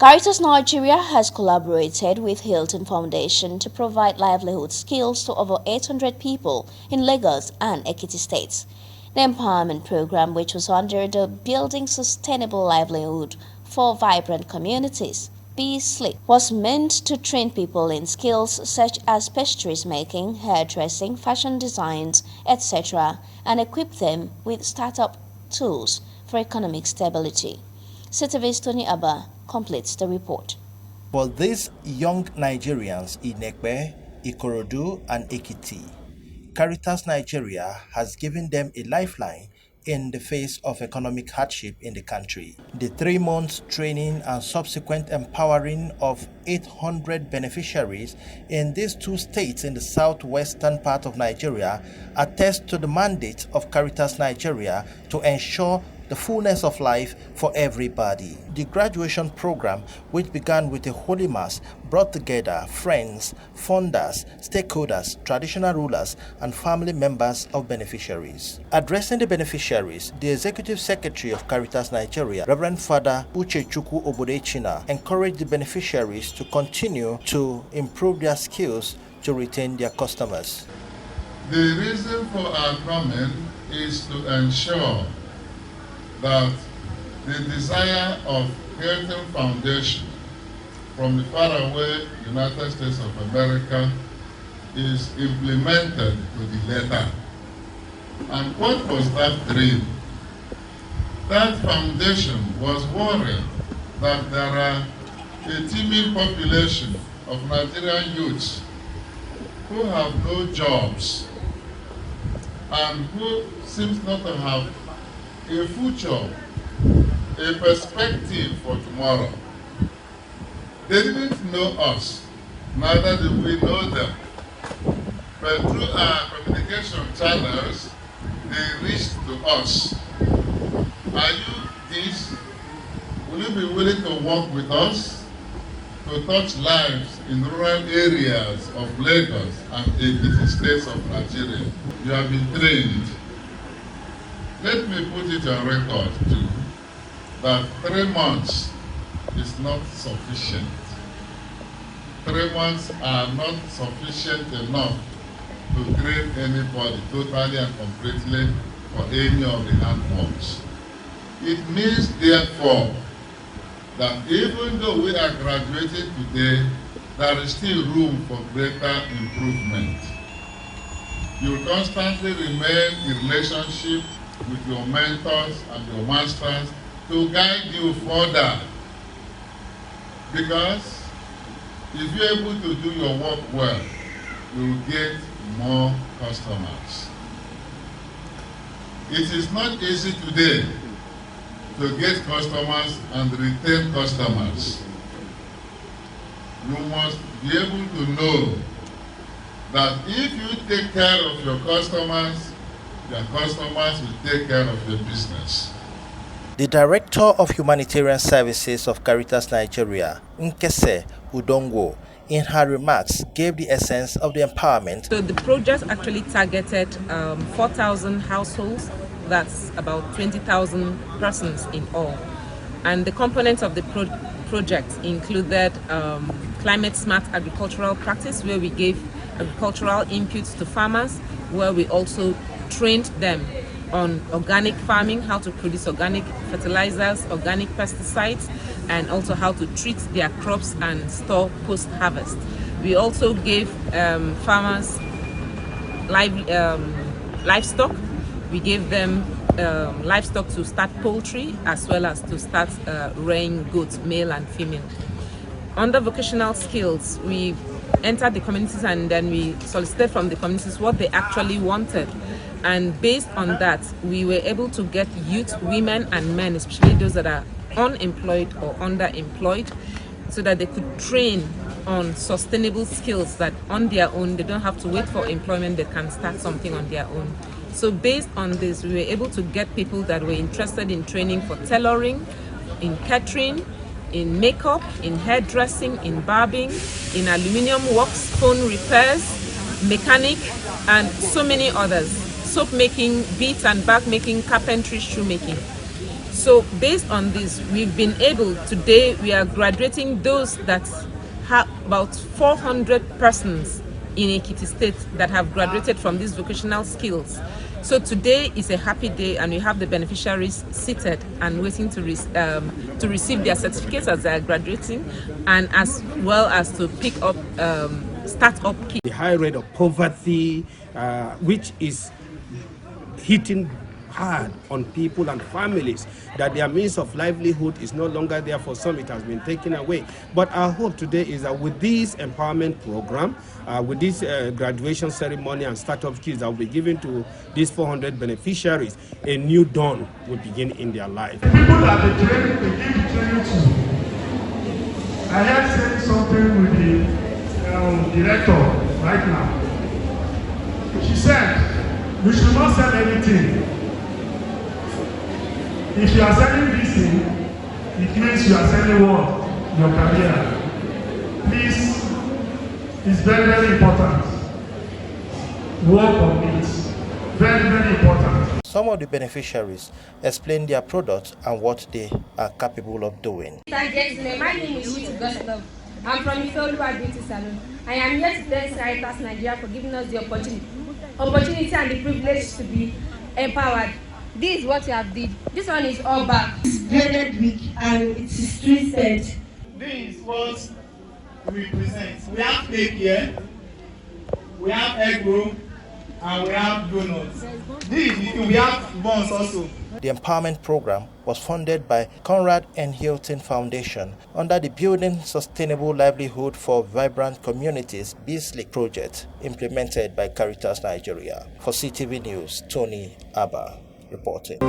Caritas Nigeria has collaborated with HILTON Foundation to provide livelihood skills to over 800 people in Lagos and Ekiti states. The empowerment program, which was under the Building Sustainable Livelihood for Vibrant Communities B-SLIC, was meant to train people in skills such as pastries making, hairdressing, fashion designs, etc., and equip them with startup tools for economic stability. Citivis Tony Abba completes the report. For these young Nigerians in Ekpe, Ikorodu, and Ekiti, Caritas Nigeria has given them a lifeline in the face of economic hardship in the country. The 3 months training and subsequent empowering of 800 beneficiaries in these 2 states in the southwestern part of Nigeria attest to the mandate of Caritas Nigeria to ensure the fullness of life for everybody. The graduation program, which began with a holy mass, brought together friends, funders, stakeholders, traditional rulers, and family members of beneficiaries. Addressing the beneficiaries, the Executive Secretary of Caritas Nigeria, Reverend Father Uchechukwu Obodechina, encouraged the beneficiaries to continue to improve their skills to retain their customers. The reason for our coming is to ensure that the desire of HILTON Foundation from the faraway United States of America is implemented to the letter. And what was that dream? That foundation was worried that there are a teeming population of Nigerian youths who have no jobs and who seems not to have a future, a perspective for tomorrow. They didn't know us, neither did we know them. But through our communication channels, they reached to us. Are you this? Will you be willing to work with us to touch lives in rural areas of Lagos and Ekiti states of Nigeria? You have been trained. Let me put it on record too, that 3 months is not sufficient. 3 months are not sufficient enough to train anybody totally and completely for any of the handworks. It means therefore that even though we are graduating today, there is still room for greater improvement. You will constantly remain in relationship with your mentors and your masters to guide you further. Because if you're able to do your work well, you will get more customers. It is not easy today to get customers and retain customers. You must be able to know that if you take care of your customers will take care of your business. The Director of Humanitarian Services of Caritas Nigeria, Nkese Udongo, in her remarks gave the essence of the empowerment. So the project actually targeted 4,000 households, that's about 20,000 persons in all. And the components of the project included climate smart agricultural practice, where we gave agricultural inputs to farmers, where we also trained them on organic farming, how to produce organic fertilizers, organic pesticides, and also how to treat their crops and store post-harvest. We also gave farmers livestock. We gave them livestock to start poultry, as well as to start rearing goats, male and female. Under vocational skills, we entered the communities and then we solicited from the communities what they actually wanted. And based on that, we were able to get youth, women and men, especially those that are unemployed or underemployed, so that they could train on sustainable skills that on their own, they don't have to wait for employment, they can start something on their own. So based on this, we were able to get people that were interested in training for tailoring, in catering, in makeup, in hairdressing, in barbing, in aluminium works, phone repairs, mechanic, and so many others. Soap making, beads and bag making, carpentry, shoemaking. So based on this, we've been able, today we are graduating those that have about 400 persons in Ekiti State that have graduated from these vocational skills. So today is a happy day, and we have the beneficiaries seated and waiting to receive their certificates as they are graduating, and as well as to pick up start-up kits. The high rate of poverty, which is hitting hard on people and families, that their means of livelihood is no longer there. For some, it has been taken away. But our hope today is that with this empowerment program, with this graduation ceremony and startup kits that will be given to these 400 beneficiaries, a new dawn will begin in their life. The people that they train, they give training to. I have said something with the director right now. She said, we should not sell anything. If you are selling this thing, it means you are selling what? Your career. Please, it's very, very important. Work on it. Very, very important. Some of the beneficiaries explain their products and what they are capable of doing. My name is Ruth Goslov. I'm from Livelihood Beauty Salon. I am here to thank Caritas Nigeria for giving us the opportunity and the privilege to be empowered. This is what you have did. This one is all back. It's blended with and it's twisted. This is what we present. We have cake here, we have egg roll, and we have donuts. We have buns also. The empowerment program was funded by CONRAD and HILTON Foundation under the Building Sustainable Livelihood for Vibrant Communities B-SLIC project implemented by Caritas Nigeria. For CTV News, Tony Abba reporting.